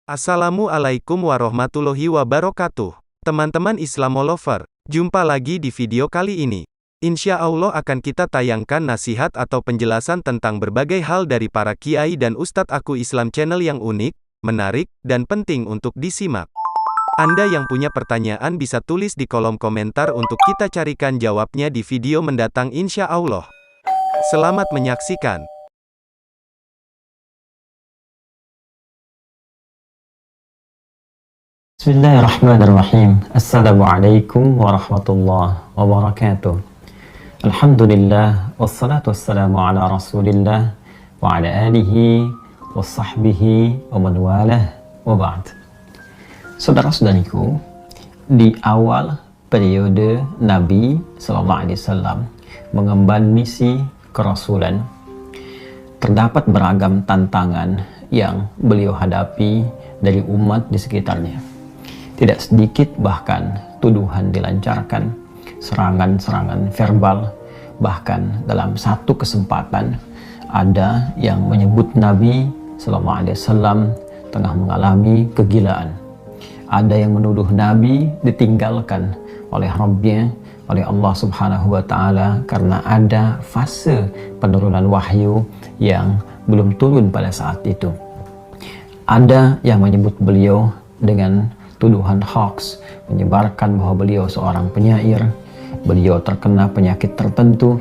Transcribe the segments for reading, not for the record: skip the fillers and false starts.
Assalamualaikum warahmatullahi wabarakatuh. Teman-teman Islamolover, jumpa lagi di video kali ini. Insya Allah akan kita tayangkan nasihat atau penjelasan tentang berbagai hal dari para kiai dan ustadz Aku Islam channel yang unik, menarik, dan penting untuk disimak. Anda yang punya pertanyaan bisa tulis di kolom komentar untuk kita carikan jawabnya di video mendatang insya Allah. Selamat menyaksikan. Bismillahirrahmanirrahim. Assalamualaikum warahmatullahi wabarakatuh. Alhamdulillah, wassalatu wassalamu ala rasulillah wa ala alihi wa sahbihi wa man walah wa ba'd. Saudara-saudariku, di awal periode Nabi SAW mengemban misi kerasulan, terdapat beragam tantangan yang beliau hadapi dari umat di sekitarnya. Tidak sedikit bahkan tuduhan dilancarkan, serangan-serangan verbal, bahkan dalam satu kesempatan ada yang menyebut Nabi SAW tengah mengalami kegilaan. Ada yang menuduh Nabi ditinggalkan oleh Rabbnya, oleh Allah Subhanahu wa Ta'ala, karena ada fase penurunan wahyu yang belum turun pada saat itu. Ada yang menyebut beliau dengan tuduhan hoax, menyebarkan bahwa beliau seorang penyair, beliau terkena penyakit tertentu,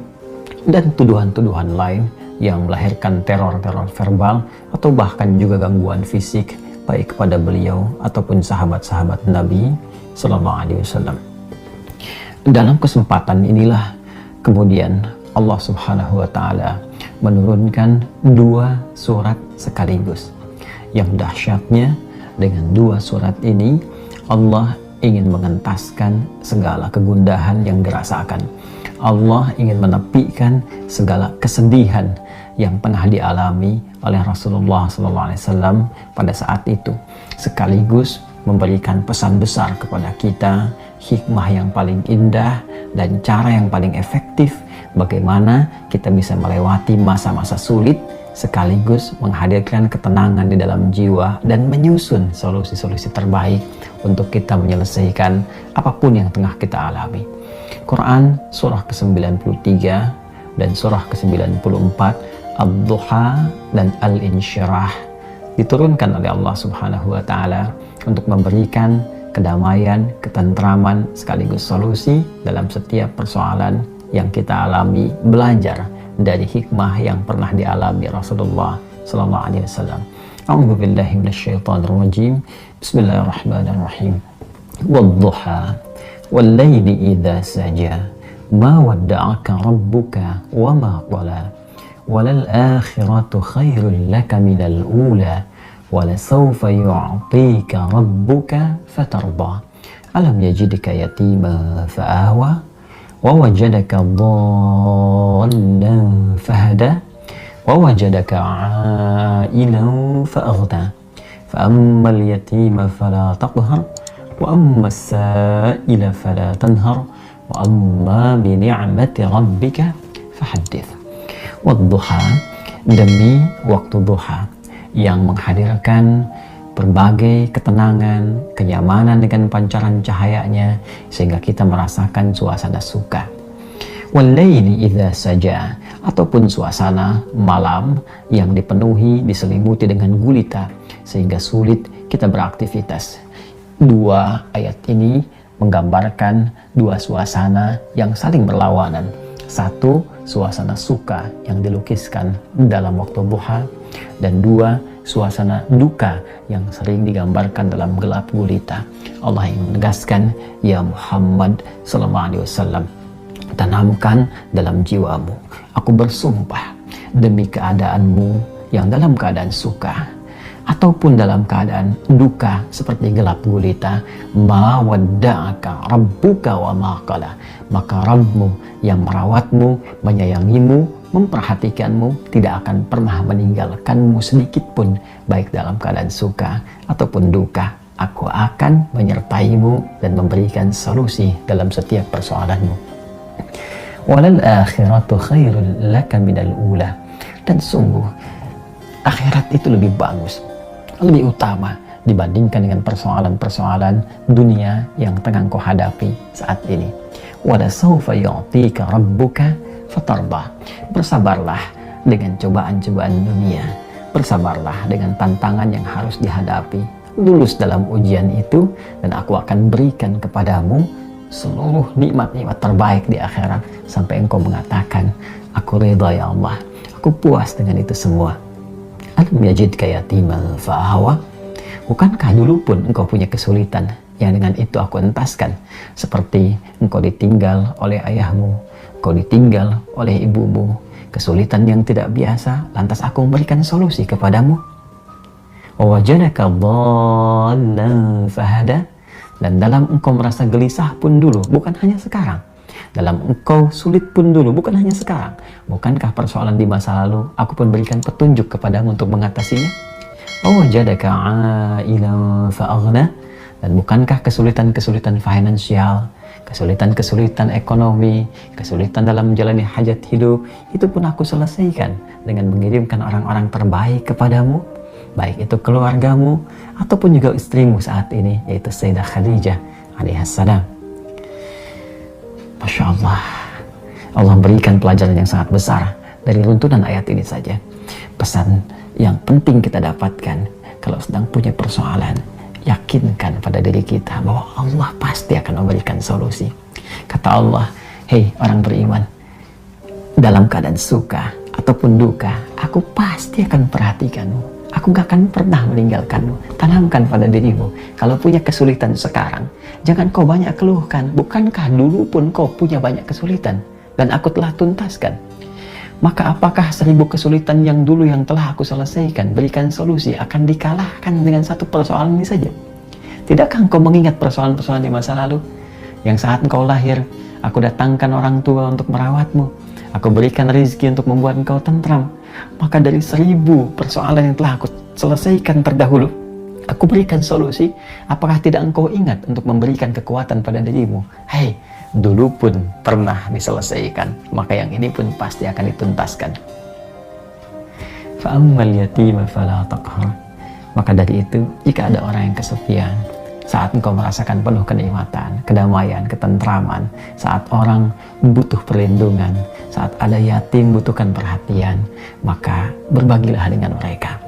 dan tuduhan-tuduhan lain yang melahirkan teror-teror verbal atau bahkan juga gangguan fisik baik kepada beliau ataupun sahabat-sahabat Nabi Sallallahu Alaihi Wasallam. Dalam kesempatan inilah kemudian Allah Subhanahu Wa Taala menurunkan dua surat sekaligus. Yang dahsyatnya, dengan dua surat ini Allah ingin mengentaskan segala kegundahan yang dirasakan. Allah ingin menepikan segala kesedihan yang pernah dialami oleh Rasulullah SAW pada saat itu, sekaligus memberikan pesan besar kepada kita, hikmah yang paling indah dan cara yang paling efektif bagaimana kita bisa melewati masa-masa sulit, sekaligus menghadirkan ketenangan di dalam jiwa dan menyusun solusi-solusi terbaik untuk kita menyelesaikan apapun yang tengah kita alami. Quran surah ke-93 dan surah ke-94, Ad-Duha dan Al-Insyirah diturunkan oleh Allah Subhanahu wa Ta'ala untuk memberikan kedamaian, ketentraman, sekaligus solusi dalam setiap persoalan yang kita alami, belajar dari hikmah yang pernah dialami Rasulullah sallallahu alaihi wasallam. A'udzu billahi minasyaitonir rajim. Bismillahirrahmanirrahim. Wad-duha wal-laili idza saja ma wadda'aka rabbuka wa ma qala walal akhiratu khairul laka minal ula walasawfa yu'tika rabbuka fatarda alam yajidka yatima fa'awa ووجدك ضالا فهدى ووجدك عائلا فأغنى فأما اليتيم فلا تقهر وأما السائل فلا تنهر وأما بنعمة ربك فحدث. والضحى, demi waktu duha yang menghadirkan berbagai ketenangan, kenyamanan dengan pancaran cahayanya sehingga kita merasakan suasana suka. Wal-laili idza saja, ataupun suasana malam yang dipenuhi, diselimuti dengan gulita sehingga sulit kita beraktivitas. Dua ayat ini menggambarkan dua suasana yang saling berlawanan. Satu, suasana suka yang dilukiskan dalam waktu duha, dan dua, suasana duka yang sering digambarkan dalam gelap gulita. Allah yang menegaskan, ya Muhammad sallallahu alaihi wasallam, tanamkan dalam jiwamu, aku bersumpah demi keadaanmu yang dalam keadaan suka ataupun dalam keadaan duka seperti gelap gulita, ma wadda'aka rabbuka wa ma qala, maka Rabbmu yang merawatmu, menyayangimu, memperhatikanmu, tidak akan pernah meninggalkanmu sedikit pun, baik dalam keadaan suka ataupun duka. Aku akan menyertaimu dan memberikan solusi dalam setiap persoalanmu. Walal akhiratu khairul laka minal ula, dan sungguh akhirat itu lebih bagus, lebih utama dibandingkan dengan persoalan-persoalan dunia yang tengah engkau hadapi saat ini. Walasawfa yu'tika rabbuka fatardah. Bersabarlah dengan cobaan-cobaan dunia. Bersabarlah dengan tantangan yang harus dihadapi. Lulus dalam ujian itu dan aku akan berikan kepadamu seluruh nikmat-nikmat terbaik di akhirat sampai engkau mengatakan, aku ridha ya Allah, aku puas dengan itu semua. Alam yajidka yatiman fa'awa. Bukankah dulu pun engkau punya kesulitan yang dengan itu aku entaskan, seperti engkau ditinggal oleh ayahmu, engkau ditinggal oleh ibumu, kesulitan yang tidak biasa, lantas aku memberikan solusi kepadamu. Wawajadaka dhallan fahada. Dan dalam engkau merasa gelisah pun dulu, bukan hanya sekarang. Dalam engkau sulit pun dulu, bukan hanya sekarang. Bukankah persoalan di masa lalu aku pun berikan petunjuk kepadamu untuk mengatasinya? Wawajadaka a'ilan fa'aghna. Dan bukankah kesulitan-kesulitan finansial, kesulitan-kesulitan ekonomi, kesulitan dalam menjalani hajat hidup, itu pun aku selesaikan dengan mengirimkan orang-orang terbaik kepadamu, baik itu keluargamu ataupun juga istrimu saat ini, yaitu Sayyidah Khadijah alaihissalam. Masya Allah, Allah berikan pelajaran yang sangat besar dari runtunan ayat ini saja. Pesan yang penting kita dapatkan kalau sedang punya persoalan, yakinkan pada diri kita bahwa Allah pasti akan memberikan solusi. Kata Allah, hei orang beriman, dalam keadaan suka ataupun duka, aku pasti akan perhatikanmu. Aku gak akan pernah meninggalkanmu. Tanamkan pada dirimu, kalau punya kesulitan sekarang, jangan kau banyak keluhkan. Bukankah dulu pun kau punya banyak kesulitan dan aku telah tuntaskan? Maka apakah 1000 kesulitan yang dulu yang telah aku selesaikan, berikan solusi, akan dikalahkan dengan satu persoalan ini saja? Tidakkah engkau mengingat persoalan-persoalan di masa lalu? Yang saat engkau lahir, aku datangkan orang tua untuk merawatmu. Aku berikan rezeki untuk membuat engkau tentram. Maka dari 1000 persoalan yang telah aku selesaikan terdahulu, aku berikan solusi. Apakah tidak engkau ingat untuk memberikan kekuatan pada dirimu? Hei, dulu pun pernah diselesaikan, maka yang ini pun pasti akan dituntaskan. Fa'ammal yatima fala taqhar. Maka dari itu, jika ada orang yang kesepian, saat engkau merasakan penuh kenikmatan, kedamaian, ketentraman, saat orang butuh perlindungan, saat ada yatim butuhkan perhatian, maka berbagilah dengan mereka.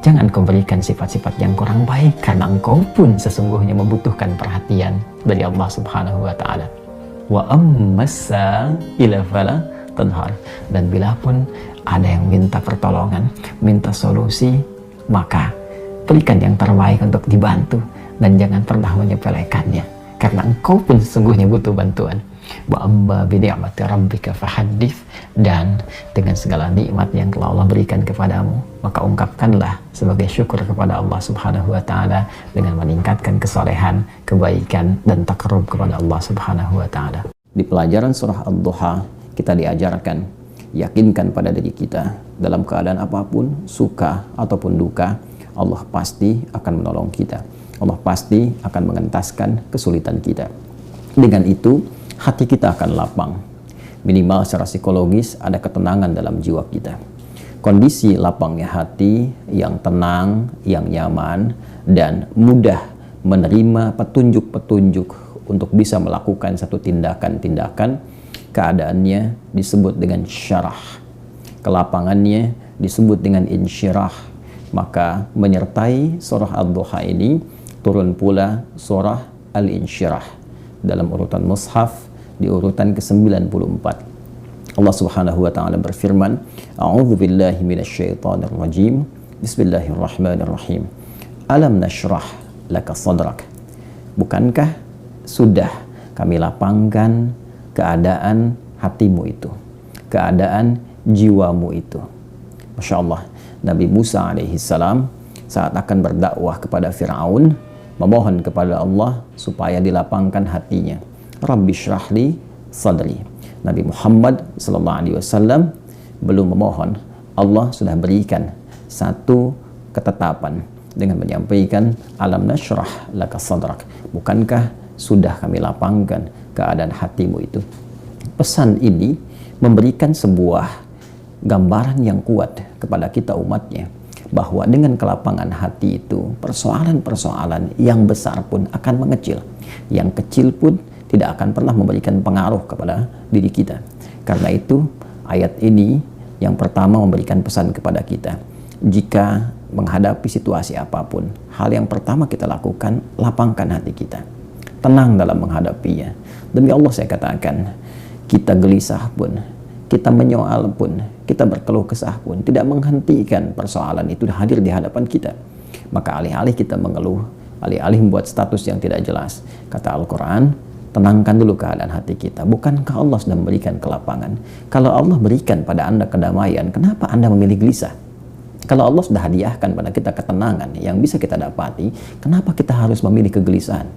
Jangan kau berikan sifat-sifat yang kurang baik, karena engkau pun sesungguhnya membutuhkan perhatian dari Allah Subhanahu wa Ta'ala. Wa ammasa ila fala tanhar. Dan bila pun ada yang minta pertolongan, minta solusi, maka berikan yang terbaik untuk dibantu dan jangan pernah menyepelekannya, karena engkau pun sesungguhnya butuh bantuan. Wa amma bi ni'mati rabbika fahaddits. Dan dengan segala nikmat yang telah Allah berikan kepadamu, maka ungkapkanlah sebagai syukur kepada Allah Subhanahu wa Ta'ala dengan meningkatkan kesolehan, kebaikan, dan takarrub kepada Allah Subhanahu wa Ta'ala. Di pelajaran surah Ad-Duha, kita diajarkan, yakinkan pada diri kita dalam keadaan apapun, suka ataupun duka, Allah pasti akan menolong kita. Allah pasti akan mengentaskan kesulitan kita. Dengan itu, hati kita akan lapang. Minimal secara psikologis ada ketenangan dalam jiwa kita. Kondisi lapangnya hati yang tenang, yang nyaman, dan mudah menerima petunjuk-petunjuk untuk bisa melakukan satu tindakan-tindakan, keadaannya disebut dengan syarah. Kelapangannya disebut dengan insyirah. Maka menyertai surah Ad-Duha ini turun pula surah Al-Insyirah dalam urutan mushaf di urutan ke-94. Allah Subhanahu wa Ta'ala berfirman, A'udzu billahi minasyaitonir rajim. Bismillahirrahmanirrahim. Alam nashrah laka sadrak. Bukankah sudah kami lapangkan keadaan hatimu itu, keadaan jiwamu itu. Masya Allah, Nabi Musa alaihissalam saat akan berdakwah kepada Fir'aun, memohon kepada Allah supaya dilapangkan hatinya. Rabbi syrahli sadri. Nabi Muhammad SAW belum memohon, Allah sudah berikan satu ketetapan dengan menyampaikan alam nashrah laka sadrak. Bukankah sudah kami lapangkan keadaan hatimu itu? Pesan ini memberikan sebuah gambaran yang kuat kepada kita umatnya bahwa dengan kelapangan hati itu, persoalan-persoalan yang besar pun akan mengecil. Yang kecil pun tidak akan pernah memberikan pengaruh kepada diri kita. Karena itu, ayat ini yang pertama memberikan pesan kepada kita. Jika menghadapi situasi apapun, hal yang pertama kita lakukan, lapangkan hati kita. Tenang dalam menghadapinya. Demi Allah saya katakan, kita gelisah pun, kita menyoal pun, kita berkeluh kesah pun, tidak menghentikan persoalan itu hadir di hadapan kita. Maka alih-alih kita mengeluh, alih-alih membuat status yang tidak jelas, kata Al-Quran, tenangkan dulu keadaan hati kita. Bukankah Allah sudah memberikan kelapangan? Kalau Allah berikan pada Anda kedamaian, kenapa Anda memilih gelisah? Kalau Allah sudah hadiahkan pada kita ketenangan yang bisa kita dapati, kenapa kita harus memilih kegelisahan?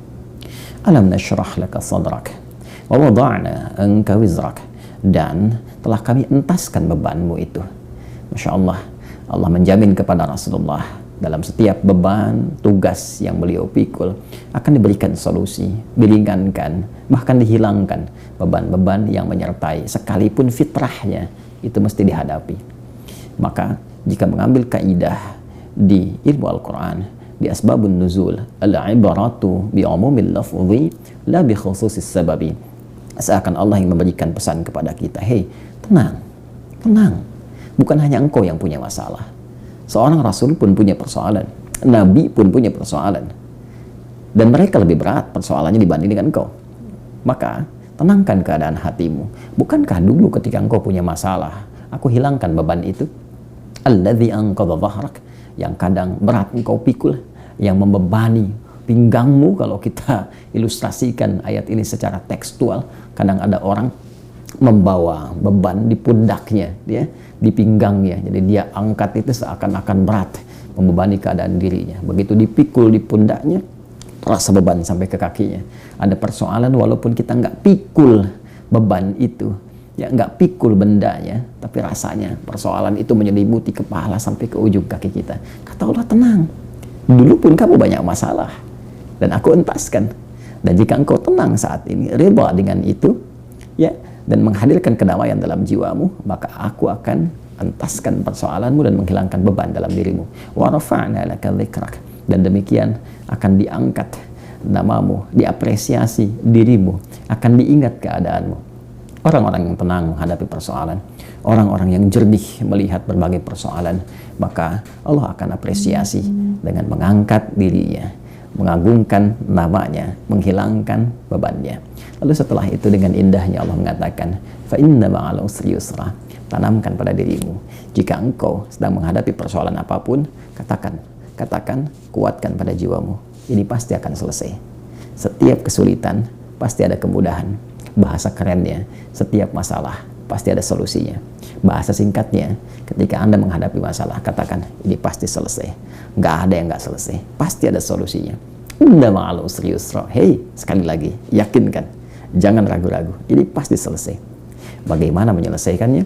Alam nashrah laka sadrak wa wada'na anka wizrak, dan telah kami entaskan bebanmu itu. Masya Allah, Allah menjamin kepada Rasulullah dalam setiap beban, tugas yang beliau pikul akan diberikan solusi, diringankan, bahkan dihilangkan beban-beban yang menyertai, sekalipun fitrahnya itu mesti dihadapi. Maka jika mengambil kaidah di ilmu Al-Quran, di asbabun nuzul, al-ibaratu bi umumil lafzi la bi khususis sababi, seakan Allah yang memberikan pesan kepada kita, hei, tenang, tenang, bukan hanya engkau yang punya masalah. Seorang Rasul pun punya persoalan, Nabi pun punya persoalan, dan mereka lebih berat persoalannya dibanding dengan engkau. Maka tenangkan keadaan hatimu. Bukankah dulu ketika engkau punya masalah, aku hilangkan beban itu? Alladzi anqadha dhahrak, yang kadang berat engkau pikul, yang membebani pinggangmu. Kalau kita ilustrasikan ayat ini secara tekstual, kadang ada orang membawa beban di pundaknya, dia di pinggangnya, jadi dia angkat itu seakan-akan berat, membebani keadaan dirinya. Begitu dipikul di pundaknya, terasa beban sampai ke kakinya. Ada persoalan walaupun kita nggak pikul beban itu, ya nggak pikul bendanya, tapi rasanya persoalan itu menyelimuti kepala sampai ke ujung kaki kita. Kata Allah, tenang, dulu pun kamu banyak masalah dan aku entaskan, dan jika engkau tenang saat ini, rida dengan itu, ya, dan menghadirkan kedamaian dalam jiwamu, maka aku akan entaskan persoalanmu dan menghilangkan beban dalam dirimu. Wa rafa'na laka dzikrak, dan demikian akan diangkat namamu, diapresiasi dirimu, akan diingat keadaanmu. Orang-orang yang tenang menghadapi persoalan, orang-orang yang jernih melihat berbagai persoalan, maka Allah akan apresiasi dengan mengangkat dirinya, mengagungkan namanya, menghilangkan bebannya. Lalu setelah itu dengan indahnya Allah mengatakan, fa inna ma'al usri yusra, tanamkan pada dirimu, jika engkau sedang menghadapi persoalan apapun, katakan, kuatkan pada jiwamu, ini pasti akan selesai. Setiap kesulitan pasti ada kemudahan. Bahasa kerennya, setiap masalah pasti ada solusinya. Bahasa singkatnya, ketika Anda menghadapi masalah, katakan, ini pasti selesai. Nggak ada yang nggak selesai, pasti ada solusinya. Inna ma'al usri yusra. Hei, sekali lagi, yakinkan, jangan ragu-ragu, ini pasti selesai. Bagaimana menyelesaikannya?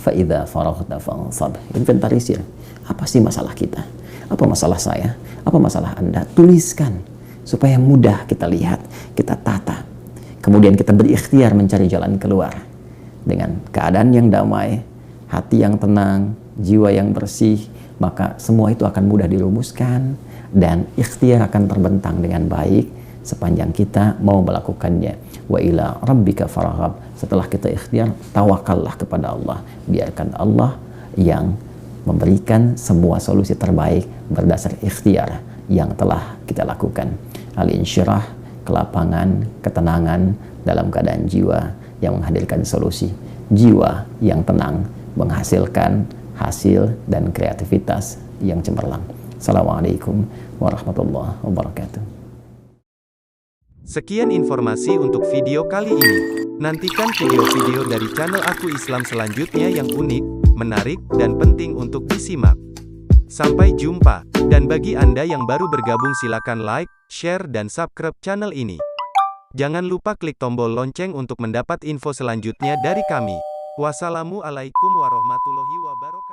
Fa'idha faraghta fansab. Inventarisir, apa sih masalah kita? Apa masalah saya? Apa masalah Anda? Tuliskan, supaya mudah kita lihat, kita tata. Kemudian kita berikhtiar mencari jalan keluar. Dengan keadaan yang damai, hati yang tenang, jiwa yang bersih, maka semua itu akan mudah dirumuskan, dan ikhtiar akan terbentang dengan baik sepanjang kita mau melakukannya. Wa ila rabbika farghab. Setelah kita ikhtiar, tawakallah kepada Allah. Biarkan Allah yang memberikan semua solusi terbaik berdasar ikhtiar yang telah kita lakukan. Al-insyirah, kelapangan, ketenangan dalam keadaan jiwa yang menghadirkan solusi. Jiwa yang tenang menghasilkan hasil dan kreativitas yang cemerlang. Assalamualaikum warahmatullahi wabarakatuh. Sekian informasi untuk video kali ini. Nantikan video-video dari channel Aku Islam selanjutnya yang unik, menarik, dan penting untuk disimak. Sampai jumpa. Dan bagi Anda yang baru bergabung, silakan like, share, dan subscribe channel ini. Jangan lupa klik tombol lonceng untuk mendapat info selanjutnya dari kami. Wassalamualaikum warahmatullahi wabarakatuh.